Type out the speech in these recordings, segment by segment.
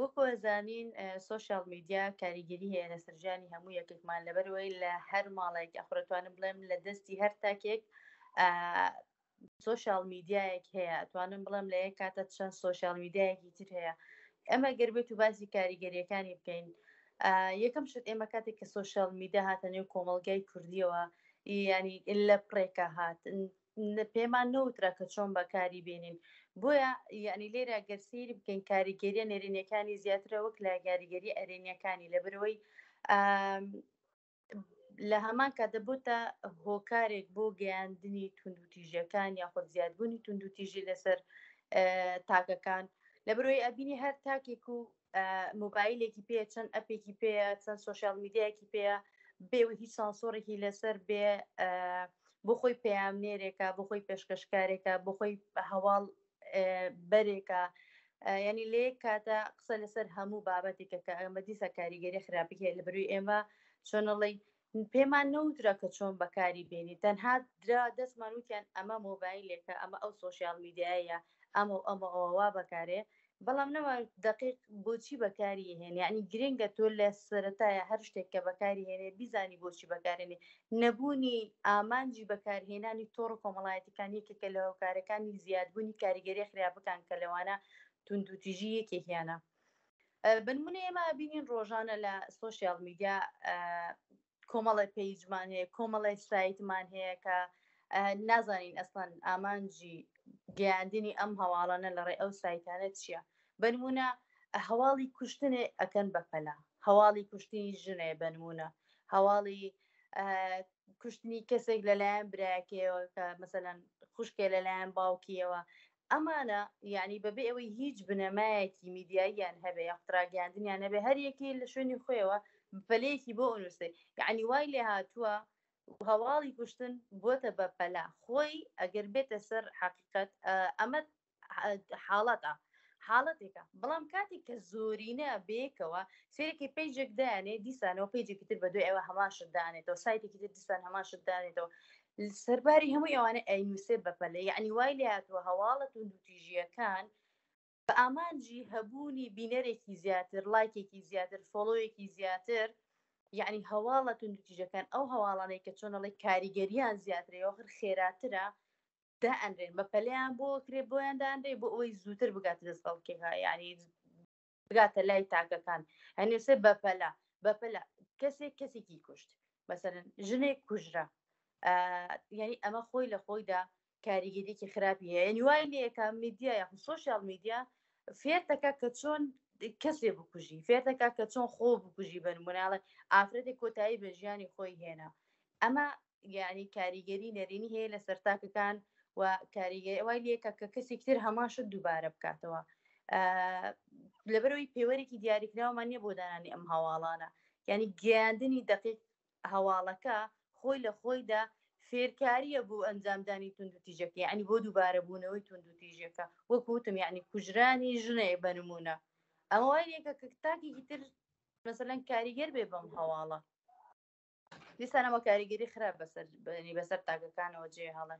وەکو ئەزانین سوۆشیال میدیا کاریگەری هەیە لە سەرژانی هەموو یەکێکمان لەبەرەوەی لە هەر ماڵێک ئەخڕەتوانم بڵێم لە دەستی هەر تاکێک سوۆشیال میدیایەک هەیە ئەتوانم بڵێم لە یەک کاتە چەند سوۆشیال میدیایەکی تر هەیە ئەمە گەربێت و باسی کاریگەریەکانی بکەین یەکەم شت ئێمە کاتێک کە سوۆشیال میدیا هاتە نێو کۆمەڵگای کوردیەوە ینی لە پڕێکە هات پێمان نەوترا کە چۆن بەکاری بێنین بۆیە یعنی لێرە گەرسیری بکەین کاریگەریە نێرینەکانی زیاترە وەک لە کاریگەری ئەرێنیەکانی لەبەرەوەی لە هەمان کاتەبووتە هۆکارێک بۆ گەیاندنی توندوتیژەکان یاخود زیادبوونی توندوتیژی لەسەر تاکەکان لەبەرەوەی ئەبینی هەر تاکێک و مۆبایلێکی پێ چەند ئەپێکی پێەیە چەند سوۆشیال میدیایەکی پێەیە بێوە هیچ سانسۆرێکی لەسەر بێ بۆ خۆی پەیامنێرێکە بۆ خۆی پێشکەشکارێکە بۆ خۆی هەواڵ بەرێکە ینی لێ کاتە قسە لەسەر هەموو بابەتێکە کە ئەمە دیسە کاریگەری خراپەیە لەبەروی ئێمە چۆنەڵی پێمان نەوترا کە چۆن بەکاری بێنی تەنها درا دەستمان وتیان ئەمە مۆبایلێکە ئەمە ئەو سوۆشیال میدیایە ئەمە ئەوە بەکارێ بەڵام نەوە دقیق بۆچی بەکاری هێن یعنی گرنگە تۆ لە سەرەتایە هەر شتێک کە بەکاری هێنێ بیزانی بۆچی بەکارێنێ نەبوونی ئامانجی بەکارهێنانی تۆڕ کۆمەڵایەتەکان یەکێکە لە هۆکارەکانی زیادبوونی کاریگەری خراپەکان کە لەوانە توندوتیژی یەکێکیانە بنمونە ئێمە بینین ڕۆژانە لە سوۆشیال میدیا کۆمەڵی پیجمان هەیە کۆمەڵی سایتمان هەیە کە نازانین ئەسڵان ئامانجی گەیاندنی ئەم هەواڵانە لەڕێ ئەو سایتانە چییە بنمونە هەواڵی کوشتنێ ئەکەن بەپەلا هەواڵی کوشتنی ژنێ بنمونە هەواڵی کوشتنی کەسێک لەلایەن برایەکەوە کە مەسەلەن خوشکێ لەلایەن باوکیەوە ئەمانە یعنی بەبێ ئەوەی هیچ بنەمایەکی میدیاییان هەبێ یاختراگەاندنیان هەبێ هەر یەکی لە شوێنی خۆیەوە پەلەیەکی بۆ ئونووسێ یعنی وای لێ هاتووە هەواڵی کوشتن بۆتە بەپەلا خۆی ئەگەر بێتە سەر حقیقەت ئەمە حاڵەتێکە بەڵام کاتێک کە زۆرینە بێکەوە سێرەی پیجێک دایانێ دیسانەوە پیجێکی تر بە دوای ئەوە هەماشت دانێتەوە سایتێکی تر دیسان هەماشت دانێتەوە سەرباری هەموو ئەوانە ئەینوسێ بەپەلە یعنی وای لێ هاتووە هەواڵە توندوتیژیەکان بە ئامانجی هەبوونی بینەرێکی زیاتر لایکێکی زیاتر فۆڵۆیەکی زیاتر یعنی هەواڵە توندوتیژەکان ئەو هەواڵانەی کە چۆنەڵی کاریگەریان زیاترەوە هەر خێراترە دا ئەنرێن بە پەلیان بۆ کرێ بۆیان دانرێ بۆ ئەوەی زووتر بگاتە دەست خەڵکێکا یعنی بگاتە لای تاکەکان هەنووسێ بەپەلا کەسێکی کوشت مەسەرەن ژنێک کوژرا یعنی ئەمە خۆی لە خۆیدا کاریگەریەکی خراپی هەیە یعنی وای لێکە میدیا یاخود سوۆشیال میدیا فێرتەکە کە چۆن کەسێ بکوژی فێرتەکە کە چۆن خۆ بکوژی بنموناڵە ئافرەتی کۆتایی بە ژیانی خۆی هێنا ئەمە یعنی کاریگەری نەرینی هەیە لە سەرتاکەکان و کاریگەری وای لێکە کە کەسێک تر هەماشت دووبارە بکاتەوە لەبەرەوەی پێوەرێکی دیاریکراومان نییە بۆ دانانی ئەم هەواڵانە یعنی گەیاندنی دقیق هەواڵەکە خۆی لە خۆیدا فێرکاریە بۆ ئەنجامدانی توندوتیژەکە یعنی بۆ دووبارە بوونەوەی توندوتیژەکە وەکوتم یعنی کوژرانی ژنێ بنمونە ئەمە وای لێکە کە تاکێکی تر مەسەلەن کاریگەر بێ بەم هەواڵە دیسان ئەمە کاریگەری خراپ بەسەر تاکەکانەوە جێ هەڵێ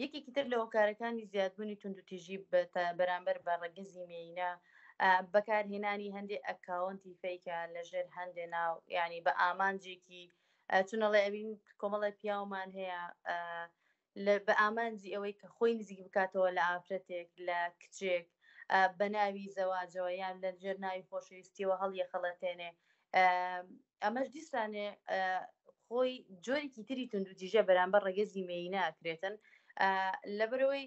یەکێکی تر لە هۆکارەکانی زیادبوونی توندوتیژی بەرامبەر بە ڕەگەزی مێینە بەکارهێنانی هەندێک ئەکاونتی فیکە لەژێر هەندێ ناو ینی بە ئامانجێکی چونەڵێ ئەبین کۆمەڵی پیاومان هەیە بە ئامانجی ئەوەی کە خۆی نزیک بکاتەوە لە ئافرەتێک لە کچێک بە ناوی زەواجەوە یان لە ژێر ناوی خۆشەویستیەوە هەڵیە خەڵەتێنێ ئەمەش دیسانێ خۆی جۆرێکی تری توندوتیژە بەرامبەر ڕەگەزی مێینە ئەکرێتن لەبەرەوەی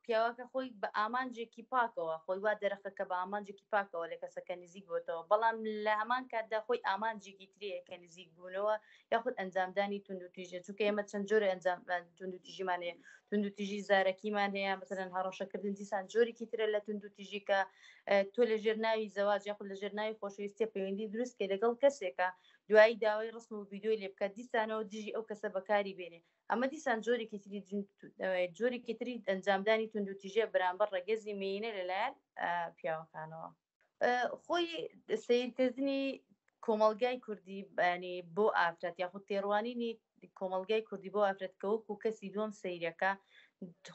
پیاوەکە خۆی بە ئامانجێکی پاکەوە خۆی وا دەرەخەکە بە ئامانجێکی پاکەوە لە کەسەکە نزیک بۆتەوە بەڵام لە هەمان کاتدا خۆی ئامانجێکی ترەیە کە نزیک بوونەوە یاخود ئەنجامدانی توندوتیژە چونکە ئێمە چەند جۆرە ئەنجام توندوتیژیمان هەیە توندوتیژی زارەکیمان هەیە مەسەلەن هەڕەشەکردن دیسان جۆرێکی ترە لە توندوتیژی کە تۆ لە ژێر ناوی زەواج یاخود لە ژێر ناوی خۆشەویستی پەیوەندی دروست کە لەگەڵ کەسێکە دوایی داوای ڕسم و ڤیدیۆی لێ بکات دیسانەوە دژی ئەو کەسە بەکاری بێنێ ئەمە دیسان جۆرێکی تری ئەنجامدانی توندوتیژە بەرامبەر ڕەگەزی مێینە لەلایەن پیاوەکانەوە خۆی سیرکردنی کۆمەلگای کوردی بانی بۆ ئافرەت یاخود تێڕوانینی کۆمەڵگای کوردی بۆ ئافرەتکەوەک و کەسی دووەم سەیرەکە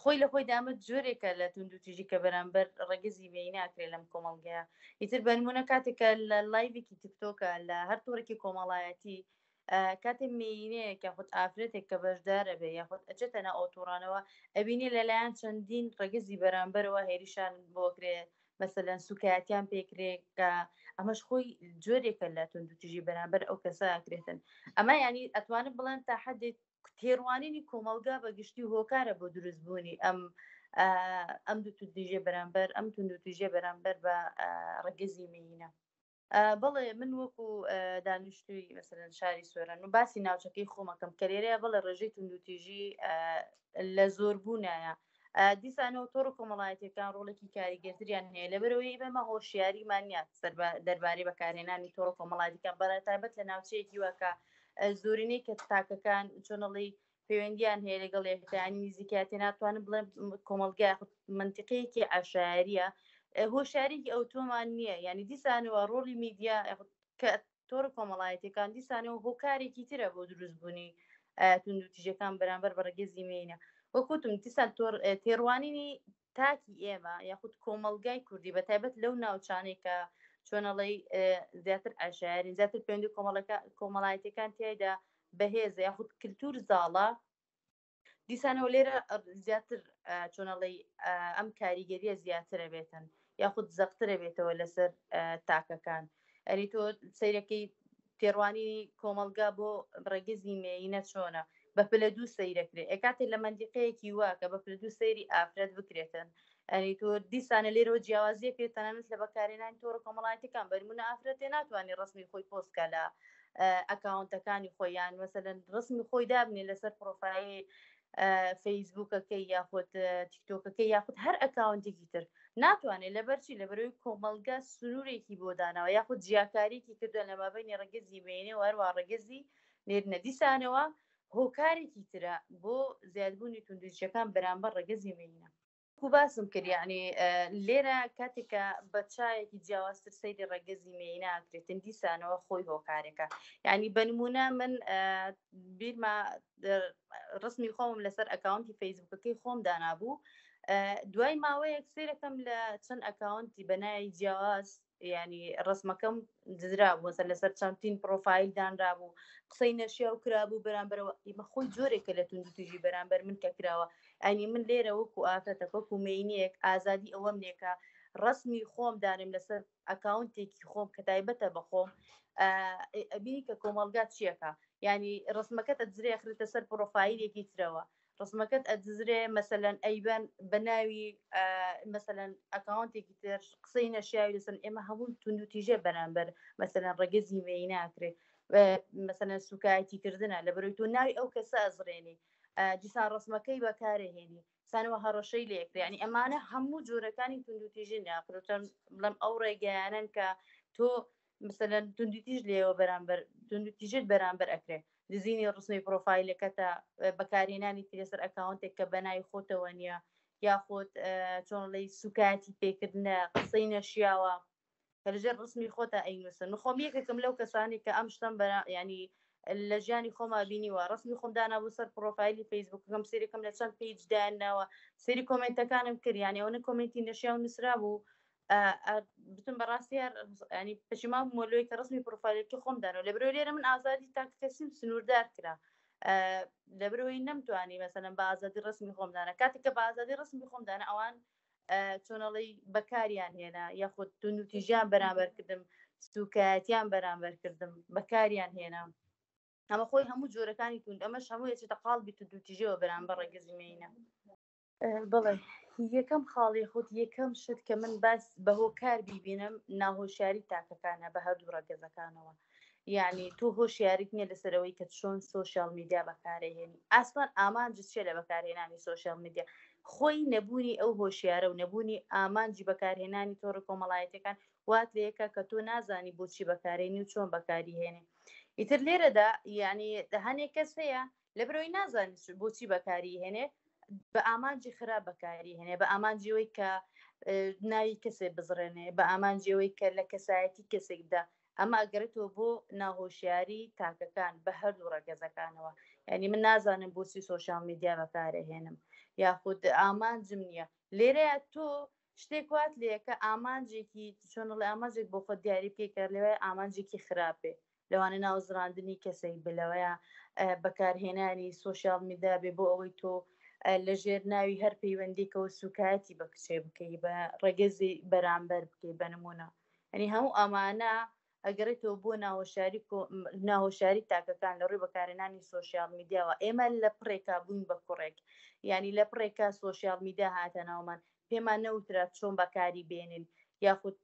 خۆی لە خۆی دامە جۆرێکە لە توندوتیژی کە بەرامبەر ڕێگەزی مێی ناکرێت لەم کۆمەڵگەیە. ئیتر بەنمونە کاتێکە لە لایڤێکی تیکتۆکە لە هەر تۆڕێکی کۆمەڵایەتی کاتێ مێینەیەک یاخود ئافرەتێک کە بەشدارە بێ یاخود ئەچێتە ناو ئۆتۆڕانەوە ئەبینی لەلایەن چەندین ڕێگەزی بەرامبەرەوە هێریشان بۆکرێت مەسەلەن سوکایەتیان پێکرێت کە ئەمەش خۆی جۆرێکە لە توندوتیژی بەرامبەر ئەو کەسە ئاکرێتن. ئەمە ینی ئەتوانن بڵێن تا حدێک تێڕوانینی کۆمەلگا بەگشتی هۆکارە بۆ دروستبوونی ئەم دوو توندیژێ بەرامبەر ئەم توندوتیژێ بەرامبەر بە ڕێگەزی مێینە. بەڵێ من وەکو دانیشتووی مەسەلەن شاری سوێران و باسی ناوچەکەی خۆمەکەم کە لێرەیە بەڵێ ڕێژەی توندوتیژی لە زۆربوونایە دیسانەوە تۆڕ کۆمەڵایەتەکان ڕۆڵێکی کاریگەرتریان هەیە لەبەرەوەی بەمە هۆشیاریمان نیە دەربارەی بەکارهێنانی تۆڕ کۆمەڵایەتەکان بەڵێ تایبەت لە ناوچەیەکی وەکە زۆرینەی کە تاکەکان چۆنەڵی پەیوەندیان هەیە لەگەڵ یەکتانی نزیکاتی ناتوانن بڵێن کۆمەلگای منتیقەیەکی عەشایریە هۆشیارێکی ئەو تۆمان نییە ینی دیسانەوە ڕۆڵی میدیا کە تۆڕ کۆمەڵایەتەکان دیسانەوە هۆکارێکی ترە بۆ دروستبوونی توندوتیژەکان بەرامبەر بە ڕێگەزی مێینە وەکوتم دیسان تێڕوانینی تاکی ئێمە یاخود کۆمەلگای کوردی بە تایبەت لەو ناوچانەی کە چۆنەڵی زیاتر عەشایری زیاتر پەیوەندی کۆمەڵایەتەکان تیایدا بەهێزە یاخود کللتور زاڵە دیسانەوە لێرە زیاتر چۆنەڵی ئەم کاریگەریە زیاترە بێتن یاخود زەقترە بێتەوە لەسەر تاکەکان ئەری تۆ سەیرەکەی تێڕوانی کۆمەلگا بۆ ڕێگەزی مێینە چۆنە بە پلە دوو سەیرەکرێت ئەکاتێک لە مەندیقەیەکی واکە بە پلە دوو سەیری ئافرەت بکرێتن ئەنی تۆ دیسانە لێرەوە جیاوازیەکرێت تەنانەت لە بەکارهێنانی تۆڕ کۆمەڵایەتەکان بەرمونە ئافرەتێ ناتوانێت ڕسمی خۆی پۆستکە لە ئەکاونتەکانی خۆیان مەسەلەن ڕسمی خۆی دابنێ لەسەر پرۆفایل فەیسبوکەکەی یاخود تیکتۆکەکەی یاخود هەر ئەکاونتێکی تر ناتوانێت لەبەرچی لەبەرەوەی کۆمەلگا سنوورێکی بۆ داناوە یاخود جیاکاریکی کردووە لە مابەینی ڕێگەزی مێینە و هەروە ڕێگەزی لێرنە دیسانەوە هۆکارێکی ترە بۆ زیادبوونی توندوتیژەکان بەرامبەر ڕێگەزی مێینە باسم کرد یعنی لێرە کاتێکە بە چایەکی جیاوازتر سەیری ڕێگەزی مێینە ئاکرێتن دیسانەوە خۆی هۆکارێکە یعنی بەنمونە من بیرما ڕسمی خۆم لەسەر ئەکاونتی فەیسبوکەکەی خۆم دانابوو دوای ماوەیەک سیرەکەم لە چەند ئەکاونتی بەنای جیاواز ینی ڕسمەکەم دزرا بوو سەر لەسەر چەندین پرۆفایل دانرابوو قسەی نەشیا و کرابوو بەرامبەرەوە ئێمە خۆی جۆرێکە لە توندوتیژی بەرامبەر من کە کراوە ئەنی من لێرە وەکو ئافرەتە وەکو مێینەیەک ئازادی ئەوەم لێکە ڕسمی خۆم دانم لەسەر ئەکاونتێکی خۆم کە تایبەتە بە خۆم ئەبینی کە کۆمەلگات چیەکە ینی ڕسمەکەت ئەدزرێ خرێتە سەر پرۆفایلێکی ترەوە ڕسمەکەت ئەدزرێ مەسەلەن ئەیبەن بە ناوی مەسەلەن ئەکاونتێکی تر قسەی نەشیاوی لەسەر ئێمە هەموو توندوتیژە بەرامبەر مەسەلەن ڕێگەزی مێینە ئاکرێ مەسەلەن سوکایەتیکردنە لەبەرەوەی تۆ ناوی ئەو کەسە ئەزڕێنی دیسان ڕسمەکەی بەکارهێنی سانەوە هەڕەشەی لێکرێ ینی ئەمانە هەموو جۆرەکانی توندوتیژی ناقرتن بڵم ئەو ڕێگەیانن کە تۆ مثلەن توندوتیژ لێەوە بەرامبەر توندوتیژت بەرامبەر ئەکرێ دزینی ڕسمی پرۆفایلەکەتە بەکارهێنانی ترێسەر ئەکاونتێک کە بەناوی خۆتەوە نییە یاخۆت چۆنڵی سوکاتی پێکردنە قسەی نەشیاوە کە لەژێر ڕسمی خۆتە ئەینووسن خۆم یەکێکم لەو کەسانی کە ئەم شتم ینی لە ژیانی خۆما بینیوە ڕسمی خۆم دانابوو سەر پرۆفایلی فەیسبوکەکەم سێرەکەم لە چەند پیج داناوە سێری کۆمنتەکانم کرد یانی ئەوە کۆمنتی نەشیا و نووسرا بوو بتم بەڕاستی ینی پەشیمان مۆلۆی کە ڕسمی پرۆفایلەکە خۆم دانەوە لەبەرەوەی لێرە من ئازادی تاکەسیم سنووردار کرا لەبەرەوەی نەمتوانی مەسەلەن بە ئازادی ڕسمی خۆمدانە کاتێک کە بە ئازادی ڕسمی خۆمدانە ئەوان چۆنەڵی بەکاریان هێنا یاخود توندوتیژیان بەرامبەرکردم سوکایەتیان بەرامبەرکردم بەکاریان هێنا ئەمە خۆی هەموو جۆرەکانی توند ئەمەش هەموو ێچێتە قاڵبی توندوتیژەوە بەرامبەر ڕێگەزی مێینە بڵێ یەکەم خاڵی خۆت یەکەم شت کە من باس بە هۆکار بیبینم ناهۆشیاری تاکەکانە بە هەردوو ڕێگەزەکانەوە یعنی تۆ هۆشیاریت نییە لەسەرەوەی کە چۆن سۆشیال میدیا بەکارهێنی ئاسمان ئامانجت چێ لە بەکارهێنانی سۆشیال میدیا خۆی نەبوونی ئەو هۆشیارە و نەبوونی ئامانجی بەکارهێنانی تۆڕە کۆمەڵایەتەکان وات لە یەکە کە تۆ نازانی بۆچی بەکارهێنی و چۆن بەکاریهێنێ ئیتر لێرەدا یعنی هەنێک کەس هەیە لەبەرەوەی نازانی بۆچی بەکاریهێنێ بە ئامانجی خراپ بەکاری هێنێ بە ئامانجیەوەی کە ناوی کەسێ بزڕێنێ بە ئامانجیەوەی کە لە کەسایەتی کەسێکدا ئەمە ئەگەرێتەوە بۆ ناهۆشیاری تاکەکان بە هەردوو ڕێگەزەکانەوە ینی من نازانم بۆچی سۆشیال میدیا بەکارەهێنم یاخود ئامانجم نییە لێرەیە تۆ شتێک وات لێکە ئامانجێکی چۆنڵی ئامانجێک بۆ خۆ دیاری بکەیت لەوەی ئامانجێکی خراپێ لەوانە ناوزڕاندنی کەسێک بلەوەیە بەکارهێنانی سۆشیال میدیا بێ بۆ ئەوەی تۆ لە ژێر ناوی هەر پەیوەندێکەوە سوکایەتی بە کچێ بکەی بە ڕێگەزی بەرامبەر بکەی بە نمونە ئەنی هەموو ئەمانە ئەگەڕێتەوە بۆ ناهۆشاری تاکەکان لە ڕووی بەکارهێنانی سۆشیال میدیاوە ئێمە لە پڕێکا بووین بە کوڕێک ینی لە پڕێکا سۆشیال میدیا هاتە ناومان پێمان نەوترا چۆن بەکاری بێنین یاخود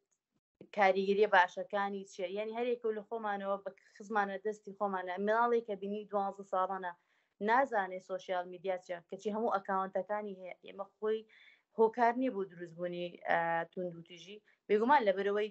کاریگەریە باشەکانی چیە یعنی هەرێکە لە خۆمانەوە بە خزمانە دەستی خۆمانە مناڵێک کە بینی 12 ساڵانە نازانێت سۆشیال میدیا چیە کەچی هەموو ئەکاونتەکانی هەیە ئێمە خۆی هۆکار نییە بۆ دروستبوونی توندوتیژی بێگومان لەبەرەوەی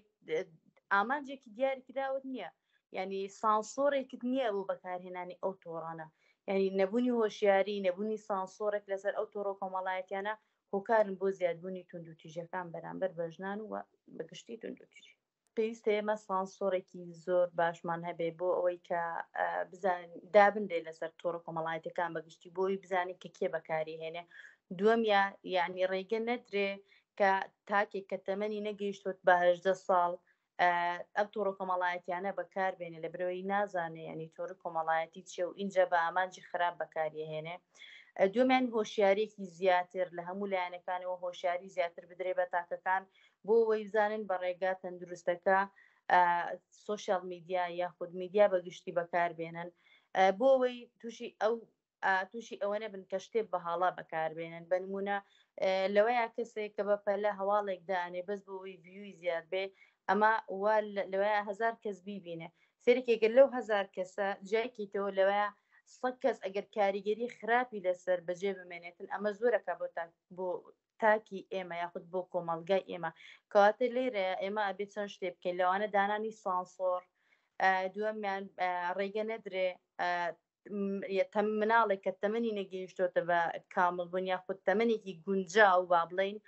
ئامانجێکی دیاریکراوت نییە ینی سانسۆرێکت نییە بۆ بەکارهێنانی ئەو تۆڕانە ینی نەبوونی هۆشیاری نەبوونی سانسۆرێک لەسەر ئەو تۆڕۆ کۆمەڵایەتیانە هۆکارن بۆ زیادبوونی توندوتیژەکان بەرامبەر بەژنان و بەگشتی توندوتیژی پێویستە ئێمە سانسۆرێکی زۆر باشمان هەبێ بۆ ئەوەی کە دابندێ لەسەر تۆڕە کۆمەڵایەتەکان بەگشتی بۆی بزانانی کە کێ بەکاری هێنێ دووەمیە یعنی ڕێگە نەدرێ کە تاکێک کە تەمەنی نەگەیشتوت بە 18 ساڵ ئەم تۆڕە کۆمەڵایەتیانە بەکاربێنێ لە برەوەی نازانێ ینی تۆڕی کۆمەڵایەتی چیە و اینجا بە ئامانجی خراپ بەکاریهێنێ دومیان هۆشیارێکی زیاتر لە هەموو لایەنەکانەوە هۆشیاری زیاتر بدرێ بە تاکەکان بۆ ئەوەی بزانن بە ڕێگا تەندروستەکە سۆشیال میدیا یاخود میدیا بەگشتی بەکاربێنن بۆ ئەوەی تووشی ئەوە نەبن کە شتێک بە هاڵا بەکاربێنن بە نمونە لەوەیە کەسێک کە بەپەلە هەواڵێک دانێ بەس بۆەوەی ڤیوی زیاد بێ ئەمە لەوەیە 1000 کەس بیبینێ سێرێکێکە لەو 1000 کەسە جایکیتەوە لەوەیە 100 کەس ئەگەر کاریگەری خراپی لەسەر بەجێ بمێنێتن ئەمە زۆرەکە بۆ تاکی ئێمە یاخود بۆ کۆمەلگای ئێمە کەواتە لێرە ئێمە ئەبێت چەند شتێ بکەین لەوانە دانانی سانسۆر دووەمیان ڕێگە نەدرێ مناڵێک کە تەمەنی نەگەیشتۆتە بە کاملبوون یاخود تەمەنێکی گونجاو با بڵین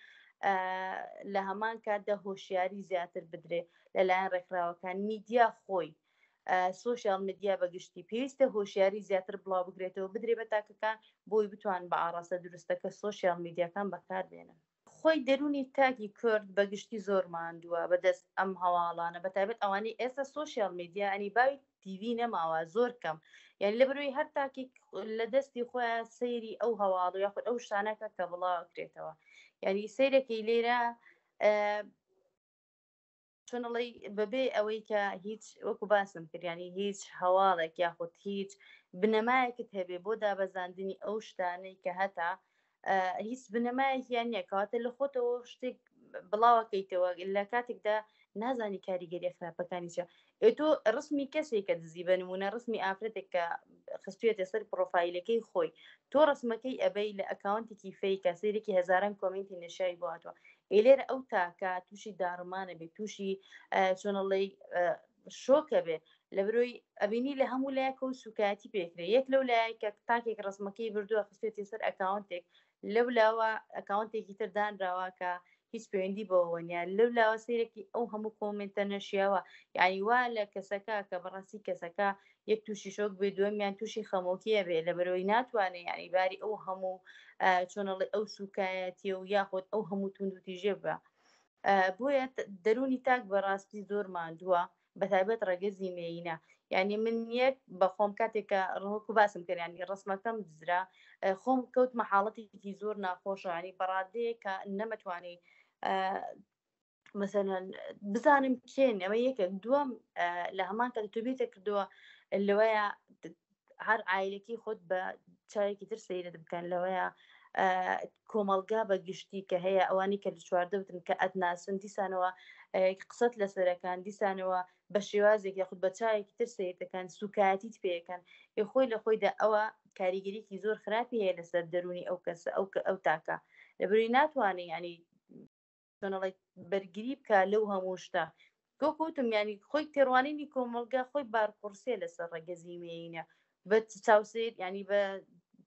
لە هەمان کاتدا هۆشیاری زیاتر بدرێ لەلایەن ڕێکخراوەکان میدیا خۆی سۆشیال میدیا بەگشتی پێویستە هۆشیاری زیاتر بڵاو بگرێتەوە بدرێ بە تاکەکان بۆی بتوان بە ئاڕاستە دروستەکە سۆشیال میدیاکان بەکاربێنن خۆی دەرونی تاکی کورد بەگشتی زۆر ماندووە بەدەست ئەم هەواڵانە بەتایبەت ئەوانەی ئێستا سۆشیال میدیا ئەنی باوی تیڤی نەماوە زۆر کەم یعنی لە بروی هەر تاکێک لە دەستی خۆیان سەیری ئەو هەواڵ و یاخود ئەو شتانەکە کە بڵاوکرێتەوە یعنی سەیرەکەی لێرە چۆنڵی بەبێ ئەوەی کە هیچ وەکو باسم کردیانی هیچ هەواڵێک یاخود هیچ بنەمایەکت هەبێ بۆ دابەزاندنی ئەو شتانەی کە هەتا هیچ بنەمایەکیان نییە کەواتە لە خۆتەوە شتێک بڵاوەکەیتەوە لە کاتێکدا نازانی کاریگەری خراپەکانی چە تۆ ڕسمی کەسێکە دزی بە نمونە ڕسمی ئافرەتێک کە خستوێتە سەر پرۆفایلەکەی خۆی تۆ ڕسمەکەی ئەبەی لە ئەکاونتێکی فەیکە سەیرێکی هەزاران کۆمنتی نشایی بۆ هاتووە ئێلێرە ئەو تاکە تووشی داڕمانە بێت تووشی چۆنەڵی شۆکە بێ لە بروی ئەبینی لە هەموو لایەکە و سوکایەتی پێکرێ یەک لەو لایەکە تاکێک ڕسمەکەی بردووە خستێتی سەر ئەکاونتێک لەو لاوە ئەکاونتێکی تر دانراوە کە هیچ پەیوەندی بەوەنیە لەو لاوە سیرێکی ئەو هەموو کۆمنتە نەشیاوە یعنی وا لە کەسەکە کە بەڕاستی کەسەکە یەک تووشی شۆک بێ دووەمیان تووشی خەمۆکیە بێ لە بەرەوەی ناتوانێت یعنی باری ئەو هەموو چۆنەڵی ئەو سوکایەتی و یاخود ئەو هەموو توندوتیژێ بە بۆیە دەرونی تاک بەڕاستی زۆر ماندووە بەتایبەت ڕێگەزی مێینە یعنی من یەک بە خۆم کاتێکە ڕۆکو باسم کردیانی ڕسمەکەم دزرا خۆم کەوت مەحاڵەتێکی زۆر ناخۆشانی بەڕادەیە کە نەمەتوانی مثلەن بزانم کێن ئەمە یەکە دووەم لە هەمان کە توبیتە کردووە لەوەیە هەر عایلەکەی خۆت بە چاوێکی تر سەیرت بکەن لەوەیە کۆمەلگا بە گشتی کە هەیە ئەوانی کە لە چواردە بتن کە ئەتناسن دیسانەوە قسەت لەسەرەکان دیسانەوە بە شێوازێک یاخود بە چاوێکی تر سەیرەکان سوکایەتیت پێەکەن خۆی لە خۆیدا ئەوە کاریگەریکی زۆر خراپی هەیە لەسەر دەرونی ئەو کەسە ئەو تاکە لەبەروی ناتوانێت ینی چۆنەڵی بەرگری بکە لەو هەموو شتە گۆکوتم ینی خۆی تێڕوانینی کۆمەلگا خۆی بارقورسێ لەسەر ڕێگەزی مێینە بە چاوسێت ینی بە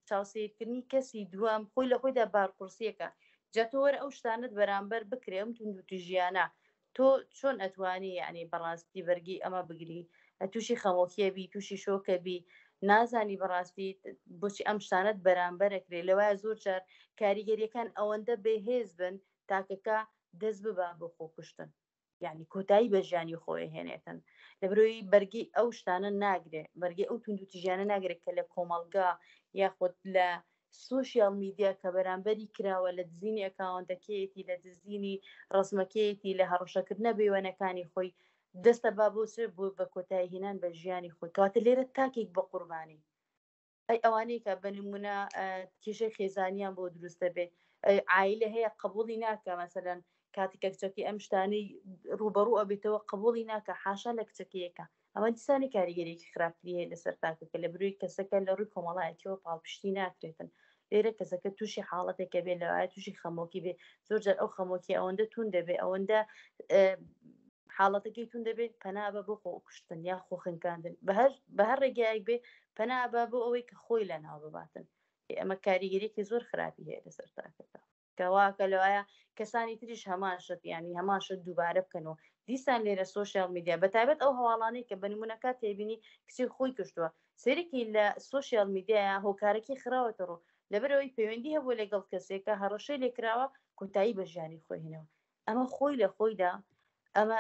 چاوسێتکردنی کەسی دووەم خۆی لە خۆیدا بارقورسیەکە جاتۆوەرە ئەو شتانت بەرامبەر بکرێم توندوتیژیانە تۆ چۆن ئەتوانی یعنی بەڕاستی بەرگی ئەمە بگری تووشی خەمۆکیە بی تووشی شۆکە بی نازانی بەڕاستی بۆچی ئەم شتانەت بەرامبەرەکرێ لەوایە زۆر جار کاریگەریەکان ئەوەندە بێهێز بن تاکەکە دەست ببا بۆ خۆکوشتن یعنی کۆتایی بە ژیانی خۆی هێنێتن لەبرۆی بەرگی ئەو شتانە ناگرێ بەرگی ئەو توندوتیژیانە ناگرێت کە لە کۆمەلگا یاخود لە سوشیال میدیا کە بەرامبەری کراوە لە دزینی ئەکاونتەکەیەتی لە دزینی ڕسمەکەیەتی لە هەڕەشەکردنە بێوەنەکانی خۆی دەستە با بۆ چ بۆ بە کۆتایی هێنان بە ژیانی خۆی کەواتە لێرە تاکێک بە قوربانی ئەی ئەوانەی کە بەنمونە کێشەی خێزانیان بۆ دروستە بێ عیلە هەیە قبولی ناکە مەسەرەن کاتێکە کچەکەی ئەم شتانەی ڕوبەڕوو ئەبێتەوە قبولی ناکە حاشا لە کچەکەیەکە ئەمە دیسانی کاریگەریەکی خراپتری هەیە لەسەر تاکەکە لە بروی کەسەکە لە ڕووی کۆمەڵایەتیەوە پاڵپشتی ناکرێتن لێرە کەسەکە تووشی حاڵەتێکە بێ لەوایە تووشی خەمۆکی بێ زۆرجار ئەو خەمۆکی ئەوەندە تون دەبێ ئەوەندە حاڵەتەکەی تون دەبێت پەنابە بۆ خۆ کوشتن یا خۆ خنکاندن بە هەر ڕێگایەک بێ پەنابە بۆ ئەوەی کە خۆی لە ناو بباتن ئەمە کاریگەریەکی زۆر خراپی هەیە لەسەر تاکەکە کەواکە لەوایە کەسانی تریش هەمان شت ینی هەمان شت دووبارە بکەنەوە دیسان لێرە سوۆشیال میدیا بەتابەت ئەو هەواڵانەی کە بنمونونەکە تێبینی کچی خۆی کشتووە سەرێکی لە سوۆشیال میدیایە هۆکارێکی خراوەتە ڕوو لەبەرەوەی پەیوەندی هەبوو لەگەڵ کەسێکە هەڕەشەی لێکراوە کۆتایی بە ژیانی خۆی هێنەوە ئەمە خۆی لە خۆیدا ئەمە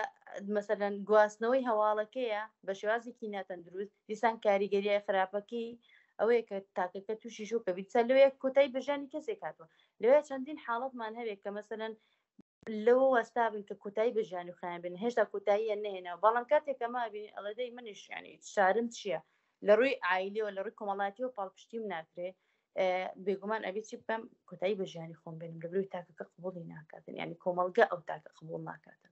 مەسەرەن گواستنەوەی هەواڵەکەیە بە شێوازێکی ناتەندروست دیسان کاریگەریای خراپەکەی ئەوەیە کە تاکەکە تووشی شو کە بیتسە لەوەیە کۆتایی بەژانی کەسێک هاتووە لەوێ چەندین حاڵەتمان هەوێت کە مەسەرەن لەوە وەستا بن کە کۆتایی بەژانی خۆیان بن هێشتا کۆتاییە نهێنەوە بەڵام کاتێک ئەمە بینی ئەڵەدەی منیش ینی شارم چییە لە ڕووی عیلەوە لە ڕووی کۆمەڵاتیەوە پاڵپشتیم ناکرێ بێگومان ئەبێت چی بکەم کۆتایی بەژیانی خۆم بێنم لە بروی تاکەکە قبوڵی ناکاتن ینی کۆمەلگا ئەو تاکە قبوڵ ناکاتن